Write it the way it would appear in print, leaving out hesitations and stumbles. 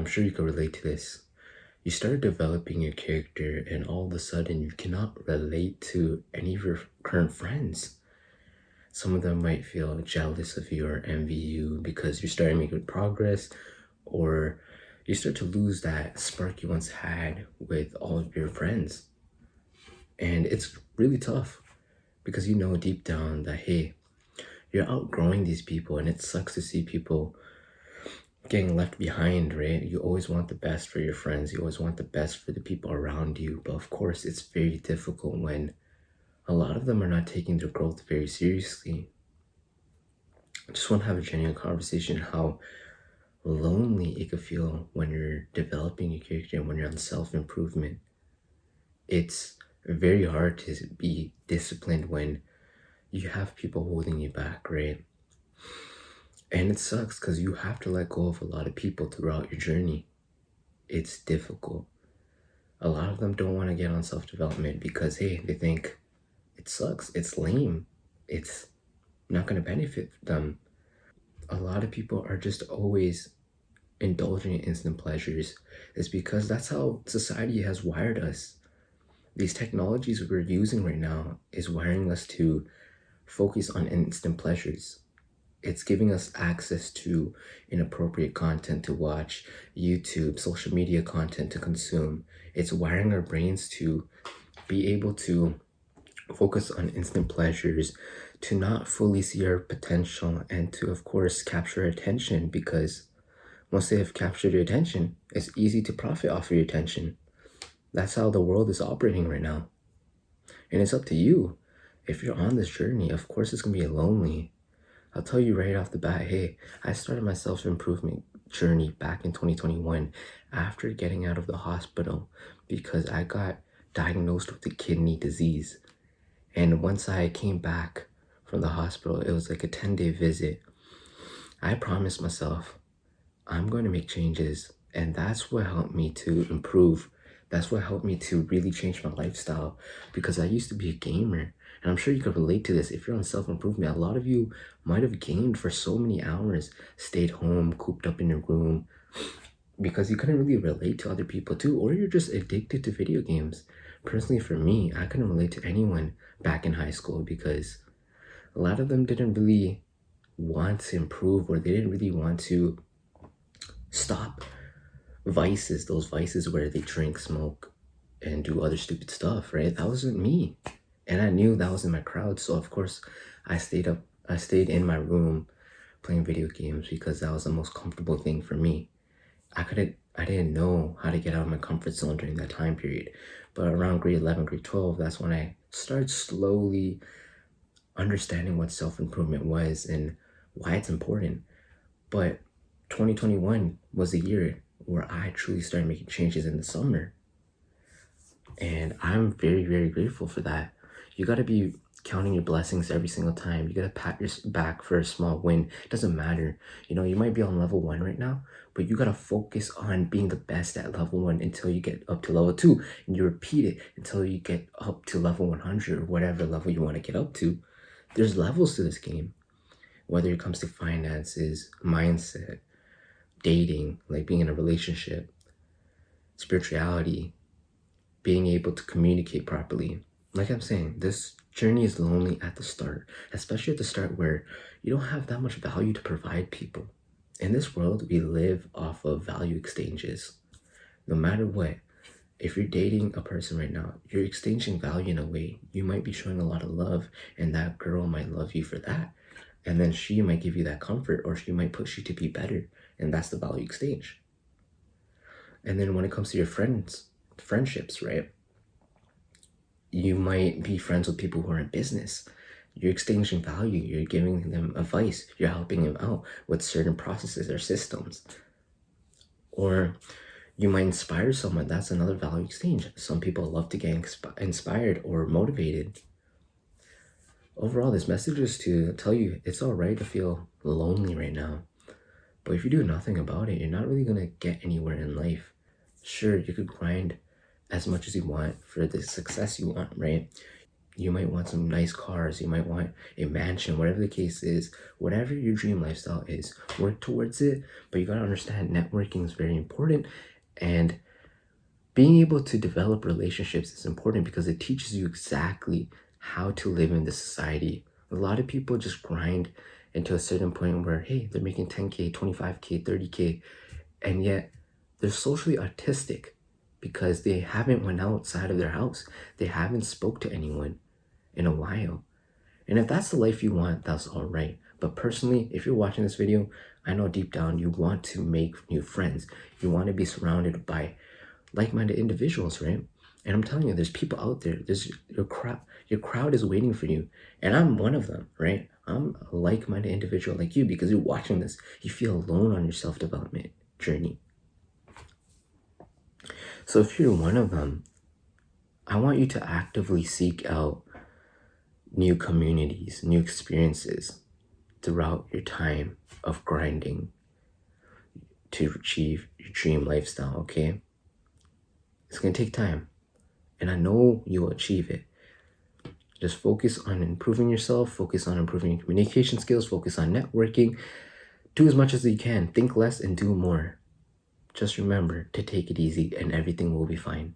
I'm sure you can relate to this. You start developing your character, and all of a sudden, you cannot relate to any of your current friends. Some of them might feel jealous of you or envy you because you're starting to make good progress, or you start to lose that spark you once had with all of your friends. And it's really tough because you know deep down that, hey, you're outgrowing these people, and it sucks to see people getting left behind, right? You always want the best for your friends, you always want the best for the people around you, but of course, it's very difficult when a lot of them are not taking their growth very seriously. I just want to have a genuine conversation how lonely it could feel when you're developing your character and when you're on self-improvement. It's very hard to be disciplined when you have people holding you back, right? And it sucks because you have to let go of a lot of people throughout your journey. It's difficult. A lot of them don't want to get on self-development because, hey, they think it sucks, it's lame, it's not going to benefit them. A lot of people are just always indulging in instant pleasures. It's because that's how society has wired us. These technologies we're using right now is wiring us to focus on instant pleasures. It's giving us access to inappropriate content to watch, YouTube, social media content to consume. It's wiring our brains to be able to focus on instant pleasures, to not fully see our potential, and to, of course, capture attention, because once they have captured your attention, it's easy to profit off of your attention. That's how the world is operating right now. And it's up to you. If you're on this journey, of course it's going to be lonely. I'll tell you right off the bat, hey, I started my self-improvement journey back in 2021 after getting out of the hospital because I got diagnosed with a kidney disease. And once I came back from the hospital, it was like a 10-day visit. I promised myself, I'm going to make changes. And that's what helped me to improve. That's what helped me to really change my lifestyle, because I used to be a gamer. And I'm sure you can relate to this. If you're on self-improvement, a lot of you might have gamed for so many hours, stayed home, cooped up in your room, because you couldn't really relate to other people too, or you're just addicted to video games. Personally, for me, I couldn't relate to anyone back in high school because a lot of them didn't really want to improve, or they didn't really want to stop vices, those vices where they drink, smoke, and do other stupid stuff, right? That wasn't me. And I knew that was in my crowd, so of course I stayed in my room playing video games because that was the most comfortable thing for me. I didn't know how to get out of my comfort zone during that time period. But around grade 11, grade 12, that's when I started slowly understanding what self-improvement was and why it's important. But 2021 was the year where I truly started making changes in the summer. And I'm very, very grateful for that. You got to be counting your blessings every single time. You got to pat your back for a small win. It doesn't matter. You know, you might be on level 1 right now, but you got to focus on being the best at level 1 until you get up to level 2. And you repeat it until you get up to level 100 or whatever level you want to get up to. There's levels to this game, whether it comes to finances, mindset, dating, like being in a relationship, spirituality, being able to communicate properly. Like I'm saying, this journey is lonely at the start, especially at the start where you don't have that much value to provide people. In this world, we live off of value exchanges. No matter what, if you're dating a person right now, you're exchanging value in a way. You might be showing a lot of love, and that girl might love you for that. And then she might give you that comfort, or she might push you to be better. And that's the value exchange. And then when it comes to your friendships, right? You might be friends with people who are in business. You're exchanging value. You're giving them advice. You're helping them out with certain processes or systems. Or you might inspire someone. That's another value exchange. Some people love to get inspired or motivated. Overall, this message is to tell you it's all right to feel lonely right now. But if you do nothing about it, you're not really going to get anywhere in life. Sure, you could grind as much as you want for the success you want, right? You might want some nice cars. You might want a mansion, whatever the case is. Whatever your dream lifestyle is, work towards it. But you gotta understand networking is very important. And being able to develop relationships is important because it teaches you exactly how to live in this society. A lot of people just grind into a certain point where, hey, they're making 10K, 25K, 30K, and yet they're socially autistic because they haven't went outside of their house. They haven't spoke to anyone in a while. And if that's the life you want, that's all right. But personally, if you're watching this video, I know deep down you want to make new friends. You want to be surrounded by like-minded individuals, right? And I'm telling you, there's people out there. There's your crowd is waiting for you. And I'm one of them, right? I'm a like-minded individual like you because you're watching this. You feel alone on your self-development journey. So if you're one of them, I want you to actively seek out new communities, new experiences throughout your time of grinding to achieve your dream lifestyle, okay? It's gonna take time, and I know you'll achieve it. Just focus on improving yourself, focus on improving your communication skills, focus on networking. Do as much as you can, think less and do more. Just remember to take it easy and everything will be fine.